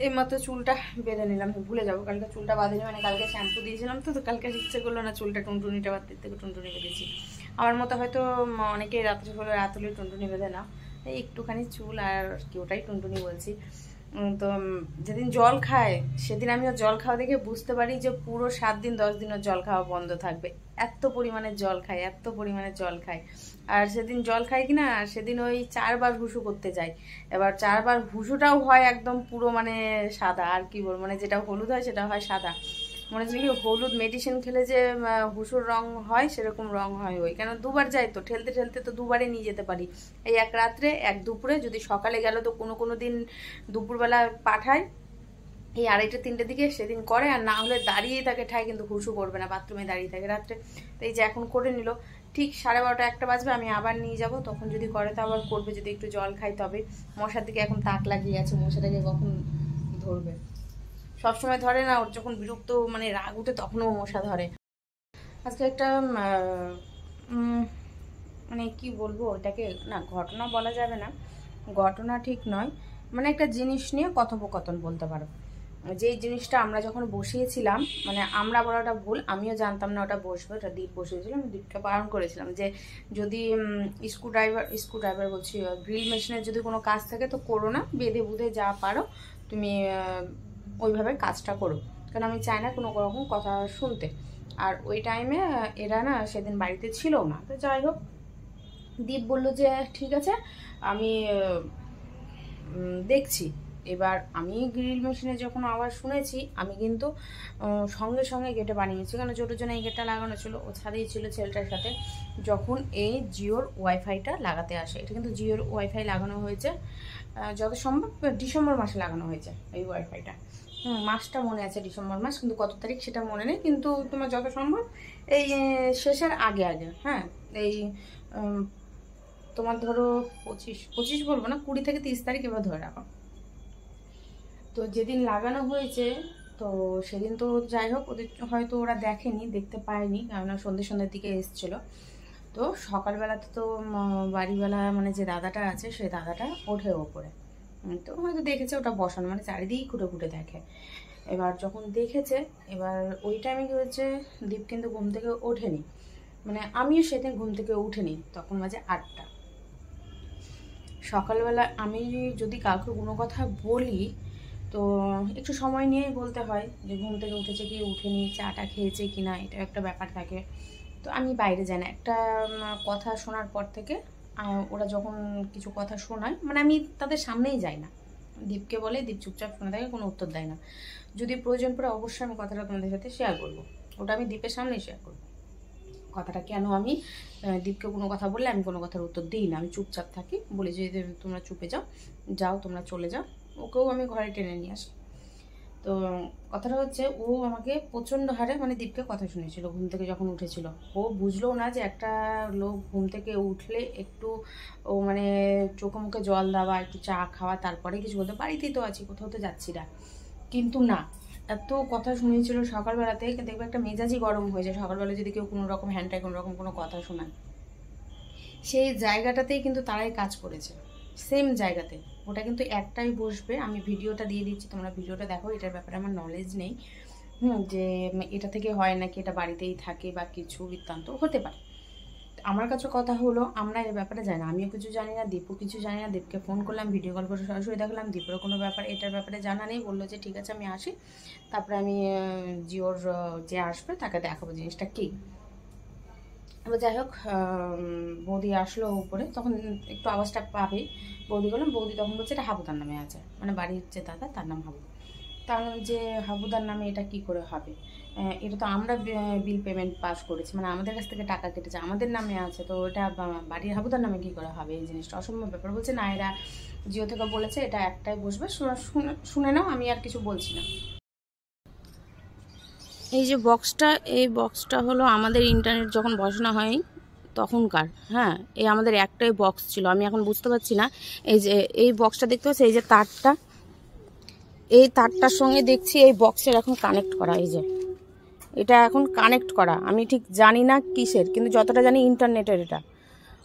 এই মাত্র চুলটা বেঁধে নিলাম, ভুলে যাবো কালকে চুলটা বাঁধেনি, মানে কালকে শ্যাম্পু দিয়েছিলাম তো কালকে ইচ্ছে করলো না চুলটা টুনটুনিটা বাঁধতে, থেকে টুনটুনি বেঁধেছি। আমার মতো হয়তো অনেকে রাত্রে রাতলে টুনটুনি বেঁধে না, এই একটুখানি চুল আর কি ওটাই টুনটুনি বলছি। তো যেদিন জল খায় সেদিন আমি ওর জল খাওয়া দেখে বুঝতে পারি যে পুরো 7 দিন 10 দিন ওর জল খাওয়া বন্ধ থাকবে, এত পরিমাণে জল খায়, এত পরিমাণে জল খায়। আর সেদিন জল খায় কিনা সেদিন ওই 4 বার হুসু করতে যায়, এবার 4 বার হুসুটাও হয় একদম পুরো মানে সাদা, আর কি বলবো মানে যেটা হলুদ হয় সেটা হয় সাদা, মনে হচ্ছে কি হলুদ মেডিসিন খেলে যে হুসুর রং হয় সেরকম রং হয় ওই, কেন দুবার যায় তো ঠেলতে ঠেলতে তো দুবারে নিয়ে যেতে পারি, এই এক রাত্রে এক দুপুরে, যদি সকালে গেল তো কোনো কোনো দিন দুপুরবেলা পাঠায় এই 2:30 3টের দিকে সেদিন করে, আর না হলে দাঁড়িয়েই থাকে ঠায়, কিন্তু হুসু করবে না, বাথরুমে দাঁড়িয়ে থাকে রাত্রে। তো এই যে এখন করে নিল, ঠিক 12:30 1টা বাজবে, আমি আবার নিয়ে যাব, তখন যদি করে তো আবার করবে, যদি একটু জল খাই তবে। মশার দিকে এখন তাক লাগিয়ে আছে, মশাটাকে কখন ধরবে, সবসময় ধরে না, ওর যখন বিরক্ত মানে রাগ উঠে তখনও মশা ধরে। আজকে একটা মানে কি বলবো ওটাকে, না ঘটনা বলা যাবে না, ঘটনা ঠিক নয়, মানে একটা জিনিস নিয়ে কথোপকথন বলতে পারো। যেই জিনিসটা আমরা যখন বসিয়েছিলাম, মানে আমরা বলাটা ভুল, আমিও জানতাম না ওটা বসবে, ওটা দীপ বসিয়েছিলাম, দীপকে বারণ করেছিলাম যে যদি স্ক্রুড্রাইভার বলছি গ্রিল মেশিনের যদি কোনো কাজ থাকে তো করো না, বেঁধে বুধে যা পারো তুমি ওইভাবে কাজটা করো, কারণ আমি চাই না কোনো রকম কথা শুনতে। আর ওই টাইমে এরা না সেদিন বাড়িতে ছিল না, তো যাই হোক দীপ বললো যে ঠিক আছে আমি দেখছি। এবার আমি গ্রিল মেশিনে যখন আওয়াজ শুনেছি আমি কিন্তু সঙ্গে সঙ্গে গেটে বানিয়েছি, কারণ ছোটোর জন্য এই গেটটা লাগানো ছিল, ও ছাদেই ছিল ছেলেটার সাথে, যখন এই জিওর ওয়াইফাইটা লাগাতে আসে। এটা কিন্তু জিওর ওয়াইফাই লাগানো হয়েছে যত সম্ভব ডিসেম্বর মাসে লাগানো হয়েছে এই ওয়াইফাইটা, মাসটা মনে আছে ডিসেম্বর মাস, কিন্তু কত তারিখ সেটা মনে নেই, কিন্তু তোমার যত সম্ভব এই শেষের আগে আগে, হ্যাঁ এই তোমার ধরো 25 বলবো না, 20 থেকে 30 তারিখ এবার ধরে রাখো। তো যেদিন লাগানো হয়েছে তো সেদিন তো যাই হোক ওদের হয়তো ওরা দেখেনি, দেখতে পায়নি, কেননা সন্ধ্যের দিকে এসছিল। তো সকালবেলাতে তো বাড়িবেলা মানে যে দাদাটা আছে সেই দাদাটা ওঠে ওপরে, তো হয়তো দেখেছে ওটা বসানো, মানে চারিদিক খুঁটে খুঁটে দেখে। এবার যখন দেখেছে, এবার ওই টাইমে কি হয়েছে, দীপ কিন্তু ঘুম থেকে ওঠেনি, মানে আমিও সেদিন ঘুম থেকে উঠিনি, তখন বাজে 8টা। সকালবেলা আমি যদি কাউকে কোনো কথা বলি তো একটু সময় নিয়েই বলতে হয়, যে ঘুম থেকে উঠেছে কি উঠেনি, চাটা খেয়েছে কি না, এটা একটা ব্যাপার থাকে। তো আমি বাইরে যাই না, একটা কথা শোনার পর থেকে ওরা যখন কিছু কথা শোনায়, মানে আমি তাদের সামনেই যাই না, দীপকে বলে, দীপ চুপচাপ শুনে থাকে, কোনো উত্তর দেয় না। যদি প্রয়োজন পড়ে অবশ্যই আমি কথাটা তোমাদের সাথে শেয়ার করবো, ওটা আমি দীপের সামনেই শেয়ার করবো কথাটা। কেন আমি দীপকে কোনো কথা বললে আমি কোনো কথার উত্তর দিই না, আমি চুপচাপ থাকি, বলি যে তোমরা চুপে যাও, যাও তোমরা চলে যাও, ওকেও আমি ঘরে টেনে নিয়ে আসি। তো কথাটা হচ্ছে ও আমাকে প্রচণ্ড হারে মানে দীপকে কথা শুনেছিল ঘুম থেকে যখন উঠেছিল, ও বুঝলো না যে একটা লোক ঘুম থেকে উঠলে একটু ও মানে চোখে মুখে জল দেওয়া, একটু চা খাওয়া, তারপরে কিছু বলতে, বাড়িতেই তো আছি কোথাও তো যাচ্ছি না, কিন্তু না, এত কথা শুনিয়েছিল সকালবেলাতে, দেখবে একটা মেজাজই গরম হয়ে যায় সকালবেলা যদি কেউ কোনো রকম হ্যান্ডটাই কোনো রকম কোনো কথা শোনায়, সেই জায়গাটাতেই কিন্তু তারাই কাজ করেছে, সেম জায়গাতে, ওটা কিন্তু একটাই বসবে, আমি ভিডিওটা দিয়ে দিচ্ছি তোমরা ভিডিওটা দেখো, এটার ব্যাপারে আমার নলেজ নেই, যে এটা থেকে হয় নাকি এটা বাড়িতেই থাকে বা কিছু বৃত্তান্ত হতে পারে। আমার কাছে কথা হলো আমরা এর ব্যাপারে জানি না, আমিও কিছু জানি না, দীপও কিছু জানি না, দীপকে ফোন করলাম, ভিডিও কল করে সরাসরি দেখলাম, দীপেরও কোনো ব্যাপার এটার ব্যাপারে জানা নেই, বললো যে ঠিক আছে আমি আসি, তারপরে আমি জিওর যে আসবে তাকে দেখাবো জিনিসটা কী। এবার যাই হোক বৌদি আসলো উপরে, তখন একটু আওয়াজটা পাবে, বৌদি বললাম, বৌদি তখন বলছে এটা হাবুদার নামে আছে, মানে বাড়ির যে দাদা তার নাম হাবু। তাহলে যে হাবুদার নামে এটা কি করে হবে, এটা তো আমরা বিল পেমেন্ট পাস করেছি, মানে আমাদের কাছ থেকে টাকা কেটেছে, আমাদের নামে আছে, তো এটা বাড়ির হাবুদার নামে কি করে হবে, এই জিনিসটা অসম্ভব ব্যাপার। বলছে না এরা জিও থেকে বলেছে এটা একটাই বসবে, শুনে নাও, আমি আর কিছু বলছি না। এই যে বক্সটা, এই বক্সটা হলো আমাদের ইন্টারনেট যখন বসানো হয় তখনকার, হ্যাঁ এই আমাদের একটাই বক্স ছিল, আমি এখন বুঝতে পারছি না, এই যে এই বক্সটা দেখতে পাচ্ছি, এই যে তারটা, এই তারটার সঙ্গে দেখছি এই বক্সের এখন কানেক্ট করা, এই যে এটা এখন কানেক্ট করা, আমি ঠিক জানি না কিসের, কিন্তু যতটা জানি ইন্টারনেটের, এটা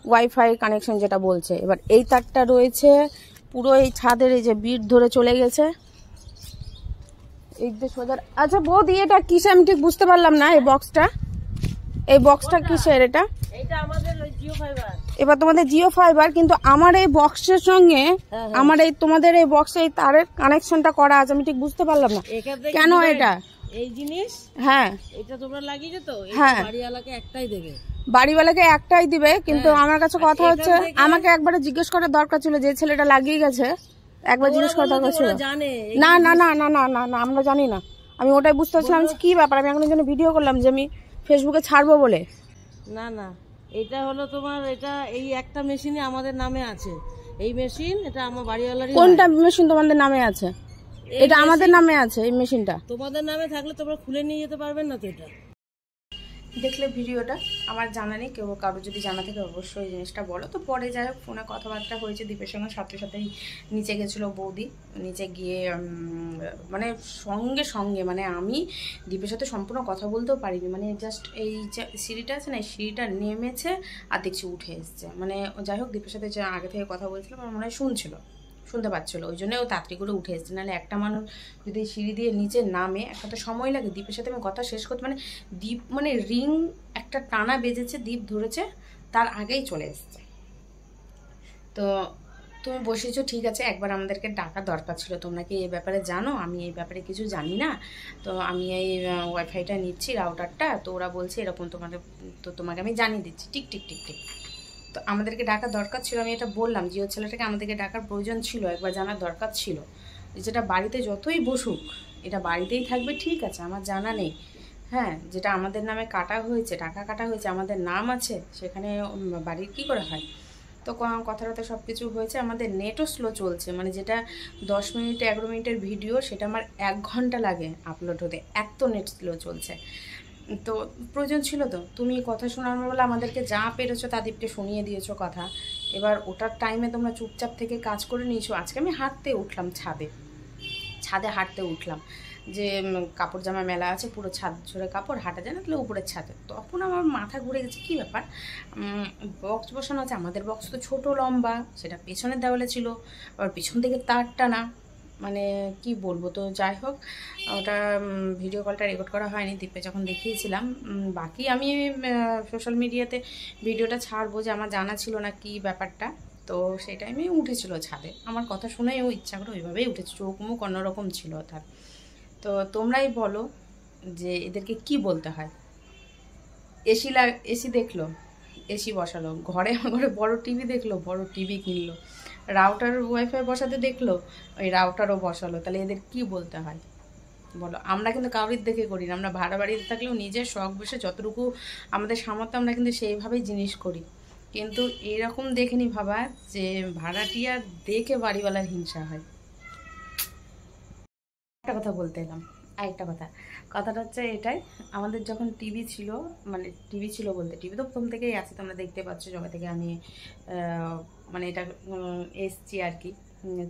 ওয়াইফাই কানেকশন যেটা বলছে। এবার এই তারটা রয়েছে পুরো এই ছাদের, এই যে বিট ধরে চলে গেছে, এই যে সোজা। আচ্ছা বৌদি, এটা কিসে আমি ঠিক বুঝতে পারলাম না। এই বক্সটা কিসের? এটা আমাদের জিও ফাইবার। এবার তোমাদের জিও ফাইবার, কিন্তু আমার এই বক্সের সঙ্গে আমার এই তোমাদের এই বক্সে এই তারের কানেকশনটা করা আছে, আমি ঠিক বুঝতে পারলাম না কেন এটা এই জিনিস। হ্যাঁ, এটা তোমরা লাগিয়েছো তো? হ্যাঁ, বাড়িওয়ালাকে একটাই দেবে, বাড়িওয়ালাকে একটাই দিবে, কিন্তু আমার কাছে কথা হচ্ছে আমাকে একবারে জিজ্ঞেস করার দরকার ছিল, যে ছেলেটা লাগিয়ে গেছে একবার জিজ্ঞেস করার দরকার ছিল। না না না না না না না, আমরা জানি না। আমি ওটাই বুঝতে পারছিলাম কি ব্যাপার। আমি এখন জন্য ভিডিও করলাম যে আমি ফেসবুকে ছাড়বো বলে। না না, এটা হলো তোমার, এটা এই একটা মেশিনে আমাদের নামে আছে। এই মেশিন এটা আমার বাড়িওয়ালারই। কোনটা মেশিন তোমাদের নামে আছে? এটা আমাদের নামে আছে। এই মেশিনটা তোমাদের নামে থাকলে তোমরা খুলে নিয়ে যেতে পারবেন না তো? এটা দেখলে ভিডিওটা আমার জানা নেই, কেউ কারো যদি জানা থাকে অবশ্যই জিনিসটা বলো। তো পরে যাই হোক, ফোনে কথাবার্তা হয়েছে দীপের সঙ্গে, সাথে সাথেই নিচে গেছিলো বৌদি। নিচে গিয়ে মানে সঙ্গে সঙ্গে মানে আমি দীপের সাথে সম্পূর্ণ কথা বলতেও পারিনি, মানে জাস্ট এই যে সিঁড়িটা আছে না, এই সিঁড়িটা নেমেছে আর দেখছি উঠে এসছে। মানে যাই হোক, দীপের সাথে যে আগে থেকে কথা বলছিলাম আমার মনে হয় শুনতে পাচ্ছিলো, ওই জন্য ও তাড়াতাড়ি করে উঠে এসছে। নাহলে একটা মানুষ যদি সিঁড়ি দিয়ে নিচে নামে, একটা তো সময় লাগে। দীপের সাথে আমি কথা শেষ করতে, মানে দীপ মানে রিং একটা টানা বেজেছে, দীপ ধরেছে, তার আগেই চলে এসছে। তো তুমি বসেছো ঠিক আছে, একবার আমাদেরকে ডাকা দরকার ছিল। তোমরা কি এই ব্যাপারে জানো? আমি এই ব্যাপারে কিছু জানি না। তো আমি এই ওয়াইফাইটা নিচ্ছি, রাউটারটা, তো ওরা বলছে এরকম, তোমাকে আমি জানিয়ে দিচ্ছি। ঠিক ঠিক ঠিক ঠিক। তো আমাদেরকে ডাকার দরকার ছিল, আমি এটা বললাম, জিও ছেলেটাকে আমাদেরকে ডাকার প্রয়োজন ছিল, একবার জানার দরকার ছিল। যেটা বাড়িতে যতই বসুক, এটা বাড়িতেই থাকবে, ঠিক আছে, আমার জানা নেই। হ্যাঁ, যেটা আমাদের নামে কাটা হয়েছে, টাকা কাটা হয়েছে, আমাদের নাম আছে, সেখানে বাড়ির কী করে হয়? তো কথাটা সব কিছু হয়েছে। আমাদের নেটও স্লো চলছে, মানে যেটা 10 মিনিট 11 মিনিটের ভিডিও, সেটা আমার 1 ঘন্টা লাগে আপলোড হতে, এত নেট স্লো চলছে। তো প্রয়োজন ছিল তো, তুমি কথা শোনানোর বলে আমাদেরকে যা পেরেছো তাদেরকে শুনিয়ে দিয়েছো কথা। এবার ওটার টাইমে তোমরা চুপচাপ থেকে কাজ করে নিয়েছো। আজকে আমি হাঁটতে উঠলাম, ছাদে হাঁটতে উঠলাম, যে কাপড় জামা মেলা আছে, পুরো ছাদ ঝরে কাপড়, হাঁটা যায় না, তাহলে উপরের ছাদে। তখন আমার মাথা ঘুরে গেছে, কী ব্যাপার, বক্স বসানো আছে, আমাদের বক্স তো ছোটো লম্বা, সেটা পেছনের দেওয়ালে ছিল, আবার পিছন থেকে তার টানা, মানে কি বলবো। তো যাই হোক, ওটা ভিডিও কলটা রেকর্ড করা হয়নি, দীপে যখন দেখিয়েছিলাম। বাকি আমি সোশ্যাল মিডিয়াতে ভিডিওটা ছাড়বো, যে আমার জানা ছিল না কি ব্যাপারটা। তো সেই টাইমে উঠেছিল ছাদে, আমার কথা শুনেই ও ইচ্ছা করে ওইভাবেই উঠেছে, চোখ মুখ অন্যরকম ছিল তার। তো তোমরাই বলো যে এদেরকে কি বলতে হয়। এসি দেখলো, এসি বসালো, ঘরে বড় টিভি দেখলো, বড় টিভি কিনলো, রাউটার ওয়াইফাই বসাতে দেখলো, ওই রাউটারও বসালো, তাহলে এদের কি বলতে হয় বলো? আমরা কিন্তু কাউরির দেখে করি না, আমরা ভাড়া বাড়িতে থাকলেও নিজের শখ বসে যতটুকু আমাদের সামর্থ্য আমরা কিন্তু সেইভাবেই জিনিস করি। কিন্তু এরকম দেখেনি ভাবা যে ভাড়াটিয়া দেখে বাড়িওয়ালার হিংসা হয়। একটা কথা বলতে এলাম, আরেকটা কথাটা হচ্ছে এটাই, আমাদের যখন টিভি ছিল, মানে টিভি ছিল বলতে, টিভি তো প্রথম থেকেই আছে, তোমরা দেখতে পাচ্ছ যবে থেকে আমি মানে এটা এসছি আর কি,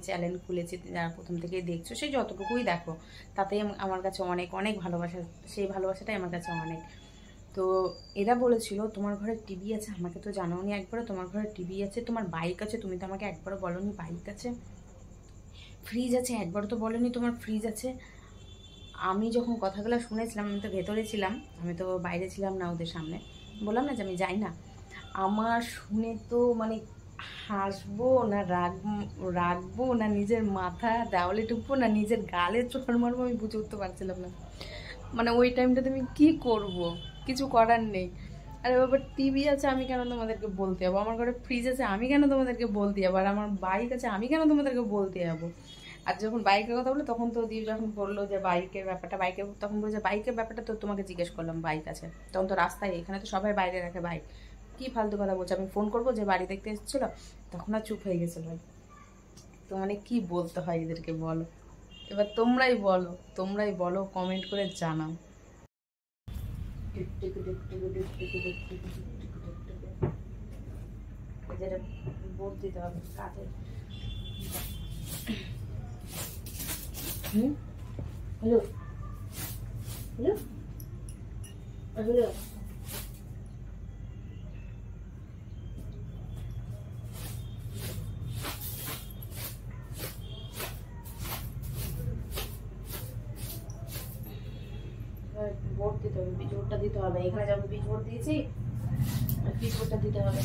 চ্যানেল খুলেছি, যারা প্রথম থেকেই দেখছো, সেই যতটুকুই দেখো তাতেই আমার কাছে অনেক অনেক ভালোবাসা, সেই ভালোবাসাটাই আমার কাছে অনেক। তো এরা বলেছিল তোমার ঘরে টিভি আছে, আমাকে তো জানাওনি একবারও তোমার ঘরে টিভি আছে, তোমার বাইক আছে, তুমি তো আমাকে একবারও বলোনি বাইক আছে, ফ্রিজ আছে, একবারও তো বলোনি তোমার ফ্রিজ আছে। আমি যখন কথাগুলো শুনেছিলাম, আমি তো ভেতরে ছিলাম, আমি তো বাইরে ছিলাম না ওদের সামনে, বললাম না যে আমি যাই না, আমার শুনে তো মানে হাসবো না রাখবো না, নিজের মাথা দেওয়ালে টুকবো না নিজের গালে চোখ মারবো, আমি বুঝে উঠতে পারছিলাম না। মানে ওই টাইমটাতে আমি কী করব, কিছু করার নেই। আরে বাবা, টিভি আছে আমি কেন তোমাদেরকে বলতে যাবো, আমার ঘরে ফ্রিজ আছে আমি কেন তোমাদেরকে বলতে যাবো, আর আমার বাইক আছে আমি কেন তোমাদেরকে বলতে যাবো। আর যখন বাইকের কথা বললো, তখন তো দীপ যখন বললো যে বাইকের ব্যাপারটা, তখন বলছে বাইকের ব্যাপারটা তো তোমাকে জিজ্ঞেস করলাম, বাইক আছে, তখন তো রাস্তায়, এখানে তো সবাই বাইরে রাখে বাইক, কি ফালতু কথা বলছে, আমি ফোন করবো যে বাড়ি দেখতে এসেছিলো, তখন আর চুপ হয়ে গেছিলো। তো মানে কি বলতে হয় এদেরকে বলো, এবার তোমরাই বলো কমেন্ট করে জানাও। যেটা বোধ দিতে হবে কাজে। হ্যালো হ্যালো হ্যালো, বোর্ড দিতে হবে, পিচ বোর্ডটা দিতে হবে। এখানে যেমন পিচ বোর্ড দিয়েছি, পিচ বোর্ডটা দিতে হবে।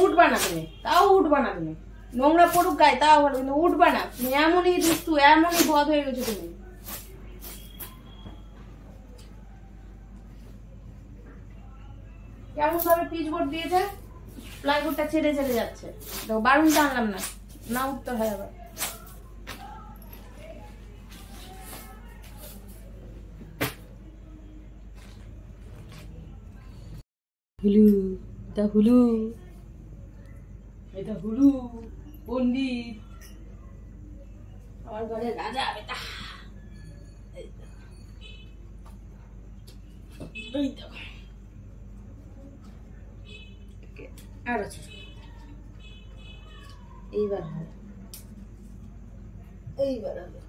উঠবা না তুমি, তাও উঠবা না তুমি, নোংরা পড়ুক গায়ে তাও ভালো, কিন্তু উঠবা না তুমি। এমনই দুষ্টু, এমনই বদ হয়ে গেছো তুমি। কেমন ভাবে পিচ বোর্ড দিয়েছে, প্লাইবোর্ডটা ছেড়ে ছেড়ে যাচ্ছে। বারুনটা আনলাম না, না উঠতে হয় আবার। হুলু, এটা হুলু, এটা হুলু পন্ডিত, আমার ঘরে রাজা বেটা। আর এইবার হবে, এইবার হবে।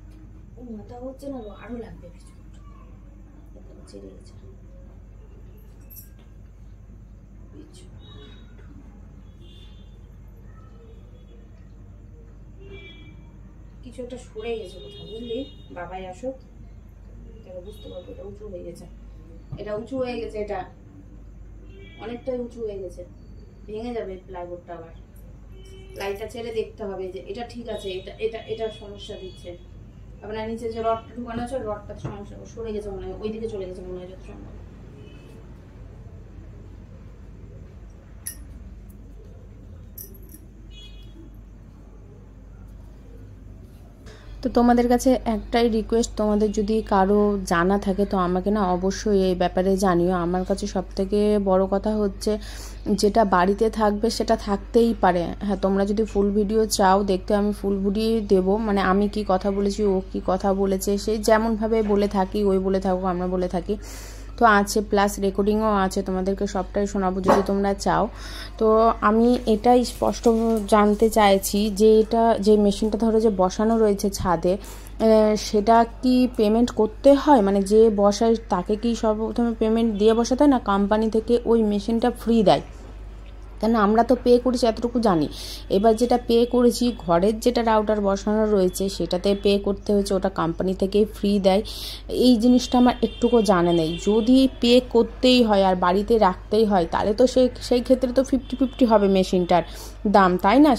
মাথা হচ্ছে না, আরো লাগবে কিছু, ছেড়ে গেছে। কিছু একটা সরে গেছে কোথাও, বুঝলি? বাবাই আসুক, বুঝতে পারবো। এটা উঁচু হয়ে গেছে, এটা উঁচু হয়ে গেছে, এটা অনেকটাই উঁচু হয়ে গেছে, ভেঙে যাবে প্লাইবোর্ডটা। আবার লাইটটা ছেড়ে দেখতে হবে যে এটা ঠিক আছে, এটা এটা এটা সমস্যা দিচ্ছে। আপনার নিচে যে রডটা ঢুকানো আছে, রডটা সমস্যা সরে গেছে মনে হয়, ওইদিকে চলে গেছে মনে হয় যত সম্ভব। তো তোমাদের কাছে একটাই রিকোয়েস্ট, তোমাদের যদি কারো জানা থাকে তো আমাকে না অবশ্যই এই ব্যাপারে জানিও। আমার কাছে সবথেকে বড় কথা হচ্ছে, যেটা বাড়িতে থাকবে সেটা থাকতেই পারে। হ্যাঁ, তোমরা যদি ফুল ভিডিও চাও দেখতে, আমি ফুল ভিডিও দেবো। মানে আমি কি কথা বলেছি, ও কি কথা বলেছে, সে যেমনভাবে বলে থাকি, ওই বলে থাকুক, আমরা বলে থাকি, তো আছে, প্লাস রেকর্ডিংও আছে, তোমাদেরকে সবটাই শোনাবো যদি তোমরা চাও। তো আমি এটাই স্পষ্ট জানতে চাইছি যে এটা যে মেশিনটা ধরো যে বসানো রয়েছে ছাদে, সেটা কি পেমেন্ট করতে হয়? মানে যে বসায় তাকে কি সর্বপ্রথমে পেমেন্ট দিয়ে বসাতে হয়, না কোম্পানি থেকে ওই মেশিনটা ফ্রি দেয়? কেন আমরা তো পে করেছি এতটুকু জানি। এবার যেটা পে করেছি, ঘরের যেটা রাউটার বসানো রয়েছে সেটাতে পে করতে হয়েছে, ওটা কোম্পানি থেকেই ফ্রি দেয়। এই জিনিসটা আমার একটুকু জানা নেই। যদি পে করতেই হয় আর বাড়িতে রাখতেই হয়, তাহলে তো সেই ক্ষেত্রে তো 50-50 হবে মেশিনটার দাম, তাই না?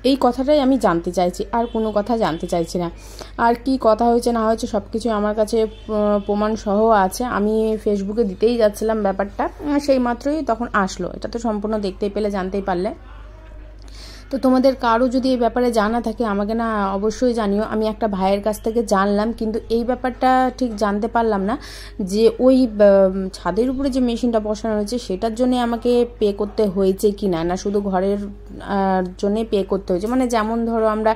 এই কথাটাই আমি জানতে চাইছি, আর কোনো কথা জানতে চাইছি না। আর কি কথা হয়েছে না হয়েছে সব কিছু আমার কাছে প্রমাণ সহ আছে। আমি ফেসবুকে দিতেই যাচ্ছিলাম ব্যাপারটা, সেই মাত্রই তখন আসলো। এটা তো সম্পূর্ণ দেখতেই পেলে, জানতেই পারলে। তো তোমাদের কারো যদি এই ব্যাপারে জানা থাকে আমাকে না অবশ্যই জানিও। আমি একটা ভাইয়ের কাছ থেকে জানলাম, কিন্তু এই ব্যাপারটা ঠিক জানতে পারলাম না যে ওই ছাদের উপরে যে মেশিনটা বসানো হয়েছে সেটার জন্য আমাকে পে করতে হয়েছে কি না, না শুধু ঘরের জন্যে পে করতে হয়েছে। মানে যেমন ধরো আমরা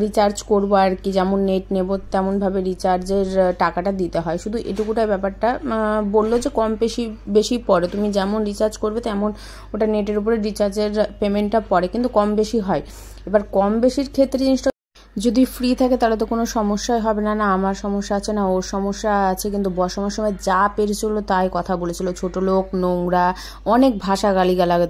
রিচার্জ করবো আর কি, যেমন নেট নেব তেমনভাবে রিচার্জের টাকাটা দিতে হয়, শুধু এটুকুটাই ব্যাপারটা। বললো যে কম বেশি পড়ে, তুমি যেমন রিচার্জ করবে তেমন ওটা নেটের উপরে রিচার্জের পেমেন্টটা পড়ে, কিন্তু কম বেশি হয়। এবার কম বেশির ক্ষেত্রে জিনিসটা যদি ফ্রি থাকে তাহলে তো কোনো সমস্যাই হবে না। না আমার সমস্যা আছে, না ওর সমস্যা আছে, কিন্তু বসানোর সময় যা পেরেছিল তাই কথা বলেছিল। ছোট লোক, নোংরা, অনেক ভাষা গালিগালাজ